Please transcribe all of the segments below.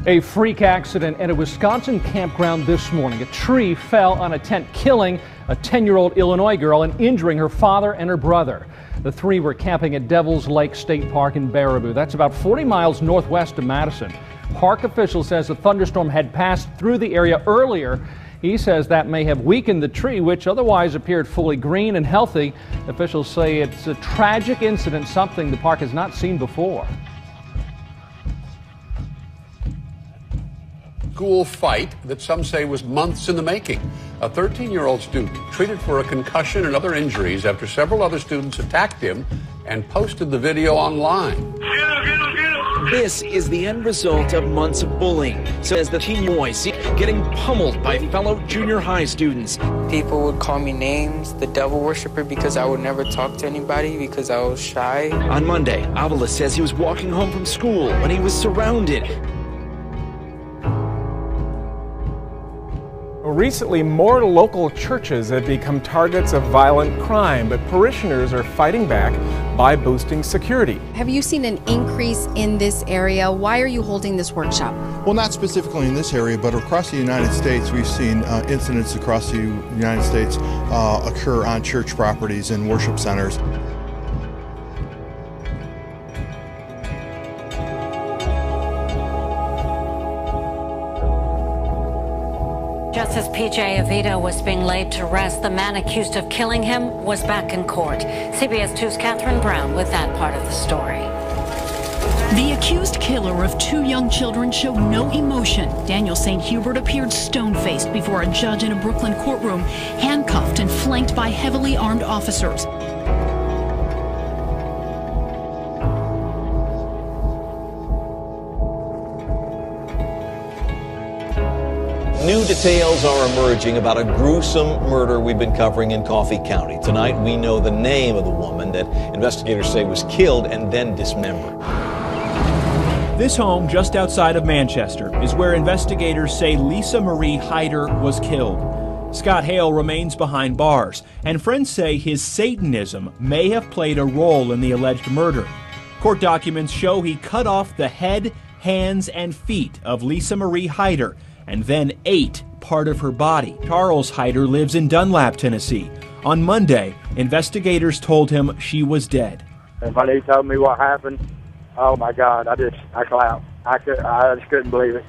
A freak accident at a Wisconsin campground this morning. A tree fell on a tent, killing a 10-year-old Illinois girl and injuring her father and her brother. The three were camping at Devil's Lake State Park in Baraboo. That's about 40 miles northwest of Madison. Park official says a thunderstorm had passed through the area earlier. He says that may have weakened the tree, which otherwise appeared fully green and healthy. Officials say it's a tragic incident, something the park has not seen before. School fight that some say was months in the making. A 13-year-old student treated for a concussion and other injuries after several other students attacked him and posted the video online. This is the end result of months of bullying, says the teen boy getting pummeled by fellow junior high students. People would call me names, the devil worshiper, because I would never talk to anybody because I was shy. On Monday, Avila says he was walking home from school when he was surrounded. Recently, more local churches have become targets of violent crime, but parishioners are fighting back by boosting security. Have you seen an increase in this area? Why are you holding this workshop? Well, not specifically in this area, but across the United States, we've seen incidents across the United States occur on church properties and worship centers. Just as P.J. Avita was being laid to rest, the man accused of killing him was back in court. CBS 2's Catherine Brown with that part of the story. The accused killer of two young children showed no emotion. Daniel St. Hubert appeared stone-faced before a judge in a Brooklyn courtroom, handcuffed and flanked by heavily armed officers. New details are emerging about a gruesome murder we've been covering in Coffee County. Tonight, we know the name of the woman that investigators say was killed and then dismembered. This home just outside of Manchester is where investigators say Lisa Marie Hyder was killed. Scott Hale remains behind bars, and friends say his Satanism may have played a role in the alleged murder. Court documents show he cut off the head, hands, and feet of Lisa Marie Hyder and then ate part of her body. Charles Hyder lives in Dunlap, Tennessee. On Monday, investigators told him she was dead. And when he told me what happened, oh my God, I clapped. I just couldn't believe it.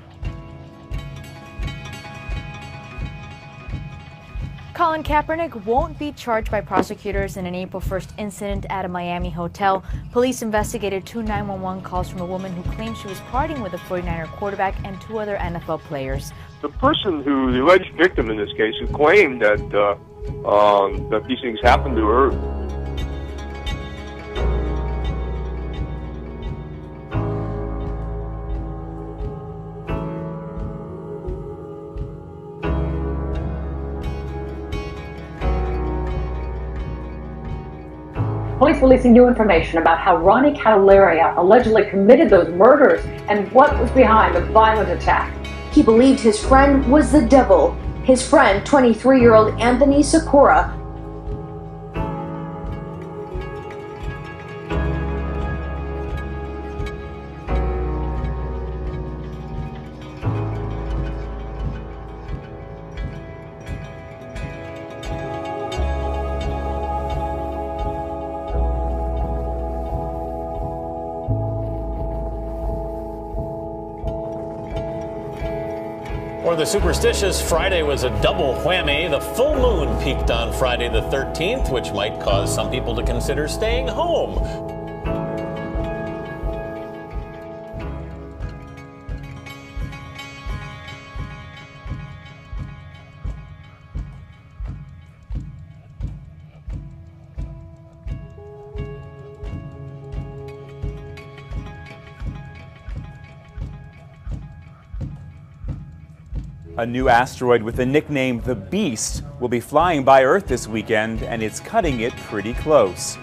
Colin Kaepernick won't be charged by prosecutors in an April 1st incident at a Miami hotel. Police investigated two 911 calls from a woman who claimed she was partying with a 49er quarterback and two other NFL players. The person who, the alleged victim in this case, who claimed that that these things happened to her, Police releasing new information about how Ronnie Cavallari allegedly committed those murders and what was behind the violent attack. He believed his friend was the devil. His friend, 23-year-old Anthony Sakura, For the superstitious, Friday was a double whammy. The full moon peaked on Friday the 13th, which might cause some people to consider staying home. A new asteroid with the nickname The Beast will be flying by Earth this weekend, and it's cutting it pretty close.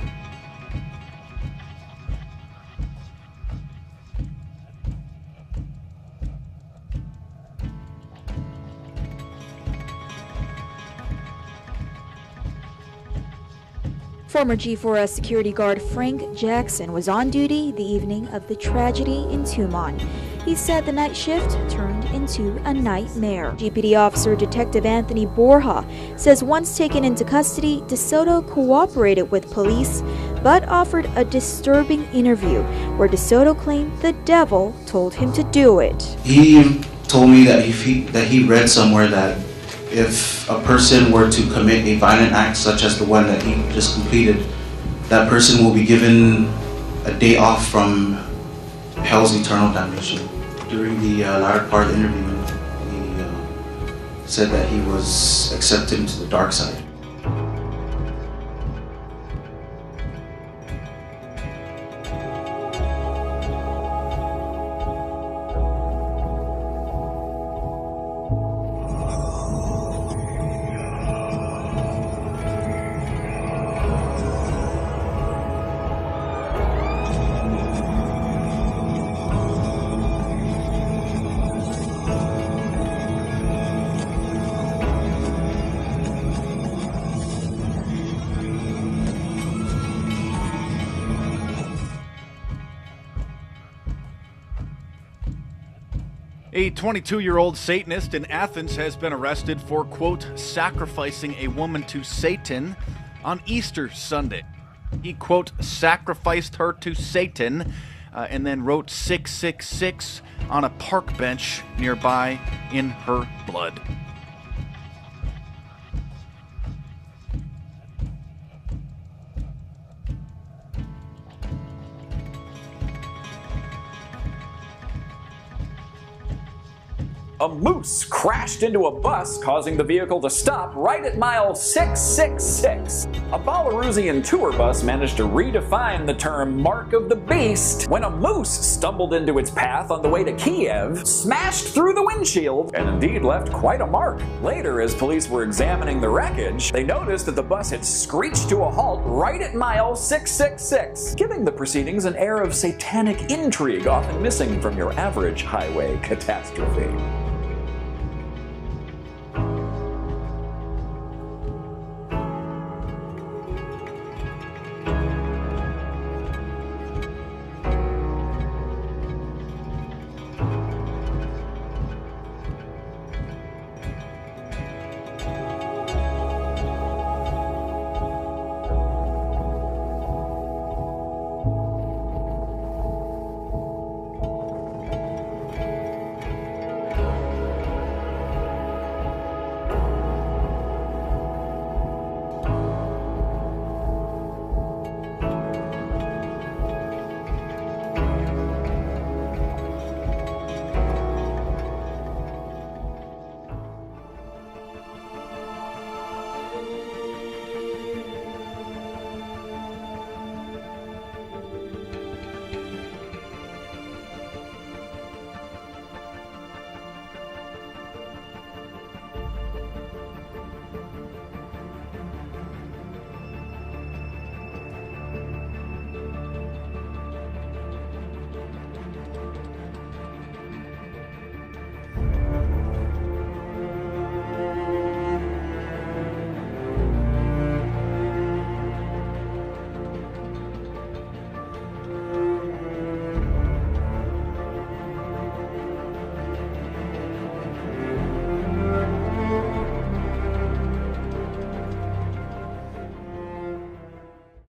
Former G4S security guard Frank Jackson was on duty the evening of the tragedy in Tumon. He said the night shift turned into a nightmare. GPD officer Detective Anthony Borja says once taken into custody, DeSoto cooperated with police, but offered a disturbing interview where DeSoto claimed the devil told him to do it. He told me that he read somewhere that if a person were to commit a violent act such as the one that he just completed, that person will be given a day off from hell's eternal damnation. During the latter part of the interview, he said that he was accepted into the dark side. A 22-year-old Satanist in Athens has been arrested for, quote, sacrificing a woman to Satan on Easter Sunday. He, quote, sacrificed her to Satan and then wrote 666 on a park bench nearby in her blood. A moose crashed into a bus, causing the vehicle to stop right at mile 666. A Belarusian tour bus managed to redefine the term Mark of the Beast when a moose stumbled into its path on the way to Kiev, smashed through the windshield, and indeed left quite a mark. Later, as police were examining the wreckage, they noticed that the bus had screeched to a halt right at mile 666, giving the proceedings an air of satanic intrigue often missing from your average highway catastrophe.